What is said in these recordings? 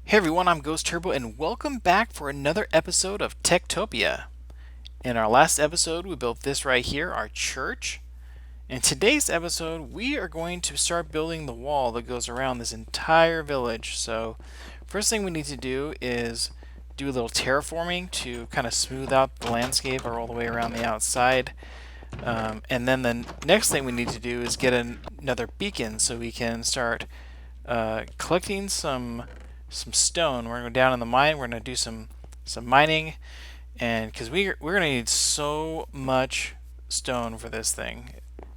Hey everyone, I'm Ghost Turbo and welcome back for another episode of Tektopia. In our last episode, we built this right here, our church. In today's episode, we are going to start building the wall that goes around this entire village. So, first thing we need to do is do a little terraforming to kind of smooth out the landscape or all the way around the outside. And then the next thing we need to do is get another beacon so we can start collecting some stone. We're going to go down in the mine. We're going to do some mining, and because we're going to need so much stone for this thing,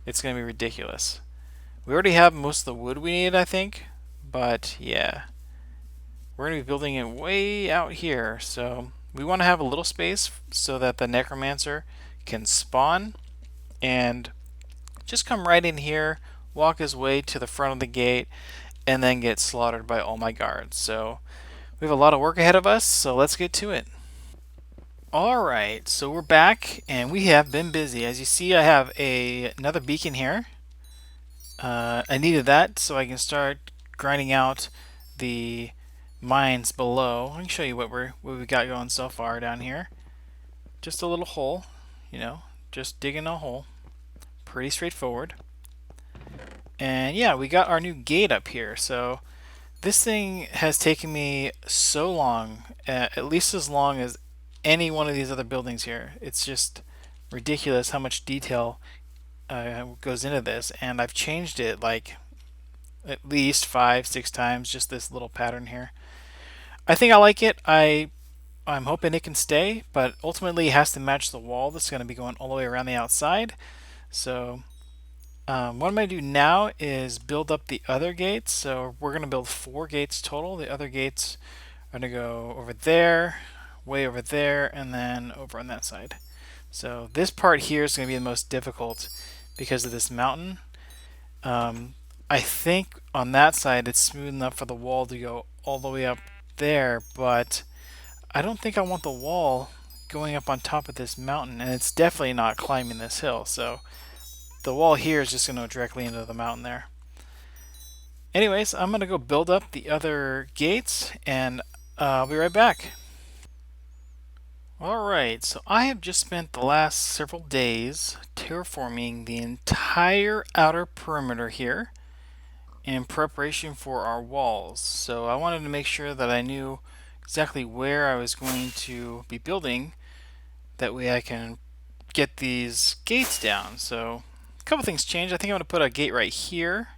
it's going to be ridiculous. We already have most of the wood we need, I think, but yeah, we're going to be building it way out here. So we want to have a little space so that the necromancer can spawn and just come right in here, walk his way to the front of the gate, and then get slaughtered by all my guards. So we have a lot of work ahead of us, so let's get to it. Alright, so we're back and we have been busy. As you see, I have another beacon here. I needed that so I can start grinding out the mines below. I can show you what we got going so far down here. Just a little hole, you know, just digging a hole. Pretty straightforward. And yeah, we got our new gate up here. So this thing has taken me so long, at least as long as any one of these other buildings here. It's just ridiculous how much detail goes into this, and I've changed it like at least 5, 6 times. Just this little pattern here. I think I like it. I'm hoping it can stay, but ultimately it has to match the wall that's going to be going all the way around the outside. So what I'm going to do now is build up the other gates. So we're going to build 4 gates total. The other gates are going to go over there, way over there, and then over on that side. So this part here is going to be the most difficult because of this mountain. I think on that side it's smooth enough for the wall to go all the way up there, but I don't think I want the wall going up on top of this mountain, and it's definitely not climbing this hill. So the wall here is just going to go directly into the mountain there. Anyways, I'm going to go build up the other gates, and I'll be right back. Alright, so I have just spent the last several days terraforming the entire outer perimeter here in preparation for our walls. So I wanted to make sure that I knew exactly where I was going to be building. That way I can get these gates down. So a couple things changed. I think I'm going to put a gate right here,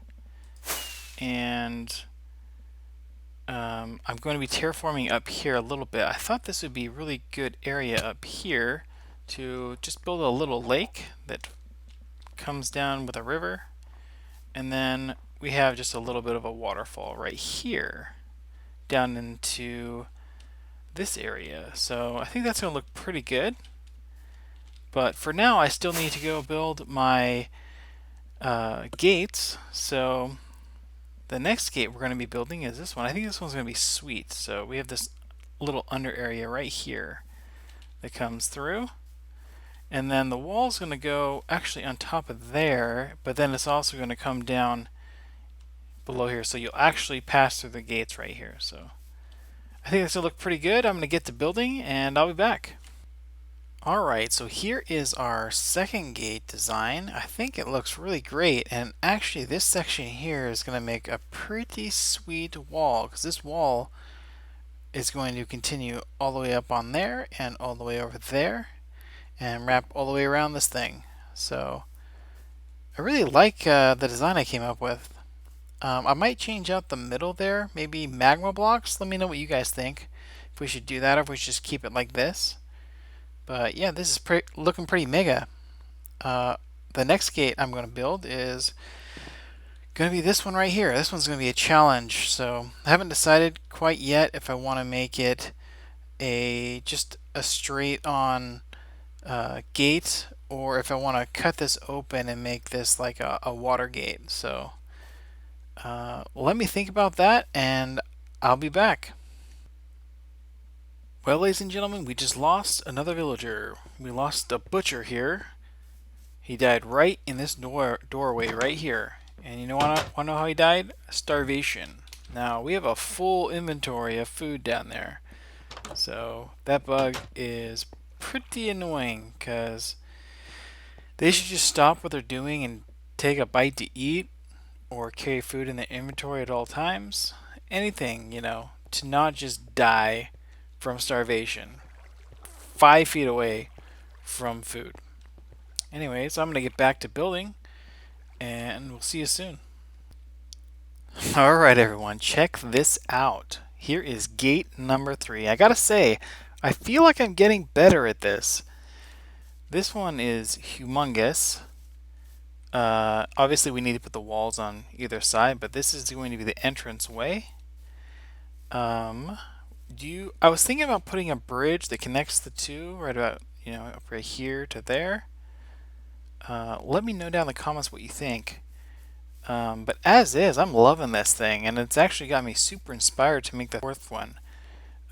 and I'm going to be terraforming up here a little bit. I thought this would be a really good area up here to just build a little lake that comes down with a river, and then we have just a little bit of a waterfall right here down into this area. So I think that's going to look pretty good. But for now, I still need to go build my gates. So the next gate we're going to be building is this one. I think this one's going to be sweet. So we have this little under area right here that comes through. And then the wall's going to go actually on top of there, but then it's also going to come down below here. So you'll actually pass through the gates right here. So I think this will look pretty good. I'm going to get to building and I'll be back. Alright, so here is our second gate design. I think it looks really great, and actually this section here is going to make a pretty sweet wall, because this wall is going to continue all the way up on there and all the way over there and wrap all the way around this thing. So I really like the design I came up with. I might change out the middle there, maybe magma blocks. Let me know what you guys think. If we should do that or if we should just keep it like this. But yeah, this is looking pretty mega. The next gate I'm going to build is going to be this one right here. This one's going to be a challenge. So I haven't decided quite yet if I want to make it just a straight on gate, or if I want to cut this open and make this like a water gate. So let me think about that and I'll be back. Well, ladies and gentlemen, we just lost another villager. We lost a butcher here. He died right in this doorway right here. And you know, wanna know how he died? Starvation. Now we have a full inventory of food down there. So that bug is pretty annoying because they should just stop what they're doing and take a bite to eat or carry food in their inventory at all times. Anything, to not just die from starvation 5 feet away from food. Anyways, I'm going to get back to building and we'll see you soon. Alright, everyone, check this out. Here is gate number 3. I gotta say, I feel like I'm getting better at this. This one is humongous. Obviously, we need to put the walls on either side, but this is going to be the entrance way. I was thinking about putting a bridge that connects the two right about, up right here to there. Let me know down in the comments what you think. But as is, I'm loving this thing, and it's actually got me super inspired to make the fourth one.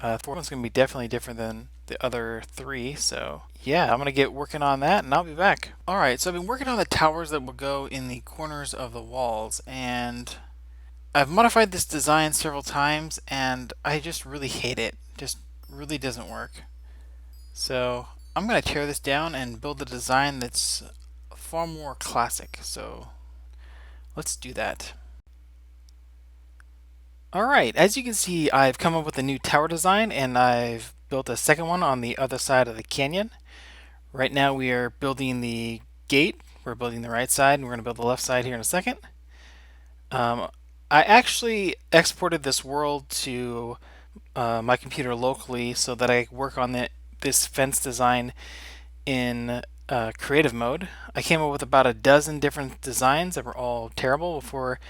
The fourth one's going to be definitely different than the other 3, so yeah, I'm going to get working on that, and I'll be back. Alright, so I've been working on the towers that will go in the corners of the walls, and I've modified this design several times, and I just really hate it. Just really doesn't work. So I'm going to tear this down and build a design that's far more classic, so let's do that. Alright, as you can see, I've come up with a new tower design and I've built a second one on the other side of the canyon. Right now we are building the gate. We're building the right side and we're going to build the left side here in a second. I actually exported this world to my computer locally so that I work on this fence design in creative mode. I came up with about a dozen different designs that were all terrible before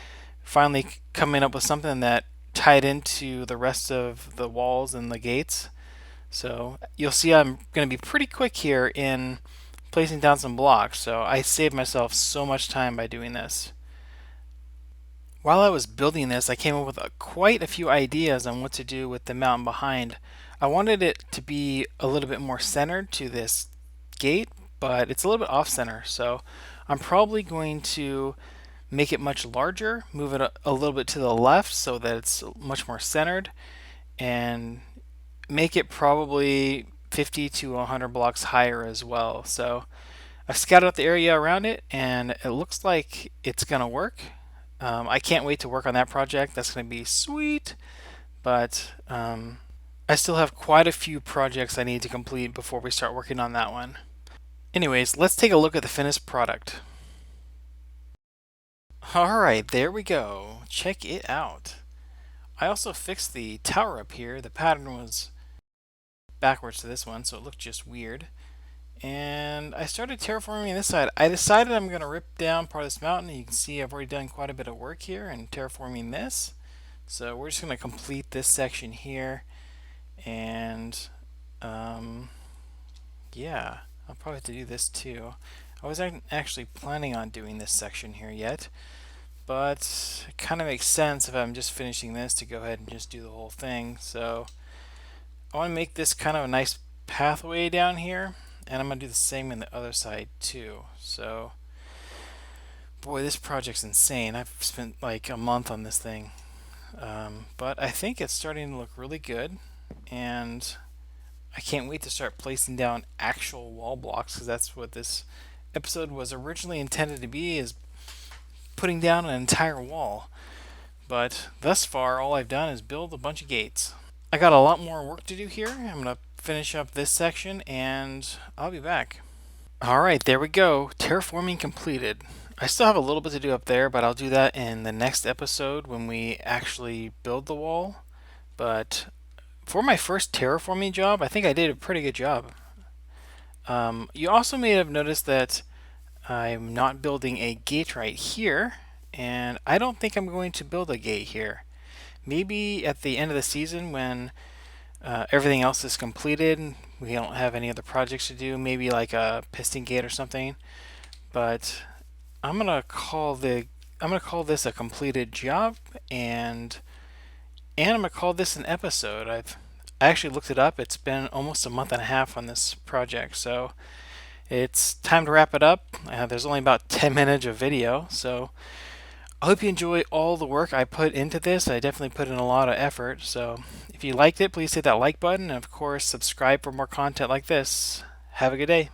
finally coming up with something that tied into the rest of the walls and the gates. So you'll see I'm going to be pretty quick here in placing down some blocks. So I saved myself so much time by doing this. While I was building this, I came up with quite a few ideas on what to do with the mountain behind. I wanted it to be a little bit more centered to this gate, but it's a little bit off center. So I'm probably going to make it much larger, move it a little bit to the left so that it's much more centered, and make it probably 50 to 100 blocks higher as well. So I've scouted out the area around it and it looks like it's going to work. I can't wait to work on that project. That's going to be sweet, but I still have quite a few projects I need to complete before we start working on that one. Anyways, let's take a look at the finished product. Alright, there we go. Check it out. I also fixed the tower up here. The pattern was backwards to this one, so it looked just weird. And I started terraforming this side. I decided I'm going to rip down part of this mountain. You can see I've already done quite a bit of work here and terraforming this. So we're just going to complete this section here. And yeah, I'll probably have to do this too. I wasn't actually planning on doing this section here yet, but it kind of makes sense if I'm just finishing this to go ahead and just do the whole thing. So I want to make this kind of a nice pathway down here, and I'm going to do the same in the other side too. So boy, this project's insane. I've spent like a month on this thing, but I think it's starting to look really good, and I can't wait to start placing down actual wall blocks, because that's what this episode was originally intended to be, is putting down an entire wall. But thus far, all I've done is build a bunch of gates. I got a lot more work to do here. I'm going to finish up this section and I'll be back. Alright, there we go. Terraforming completed. I still have a little bit to do up there, but I'll do that in the next episode when we actually build the wall. But for my first terraforming job, I think I did a pretty good job. You also may have noticed that I'm not building a gate right here, and I don't think I'm going to build a gate here. Maybe at the end of the season when everything else is completed, we don't have any other projects to do, maybe like a piston gate or something. But I'm gonna call this a completed job, and I'm gonna call this an episode. I actually looked it up. It's been almost a month and a half on this project, so it's time to wrap it up. There's only about 10 minutes of video, so I hope you enjoy all the work I put into this. I definitely put in a lot of effort. So if you liked it, please hit that like button. And of course, subscribe for more content like this. Have a good day.